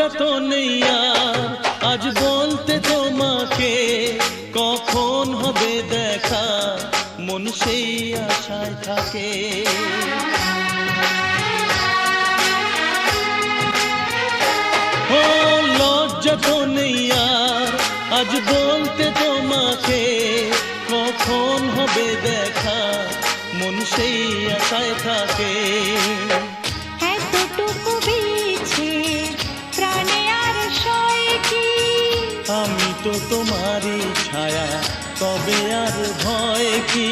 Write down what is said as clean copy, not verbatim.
লজ্জা তো নেই আর আজ বলতে তোমাকে, কখন হবে দেখা মন সেই আশায় থাকে। ও লজ্জা তো নেই আর আজ বলতে তোমাকে, কখন হবে দেখা মন সেই আশায় থাকে। এতটুকু বিছে প্রাণে আর সয় কি, আমি তো তোমারই ছায়া, তবে আর ভয় কি।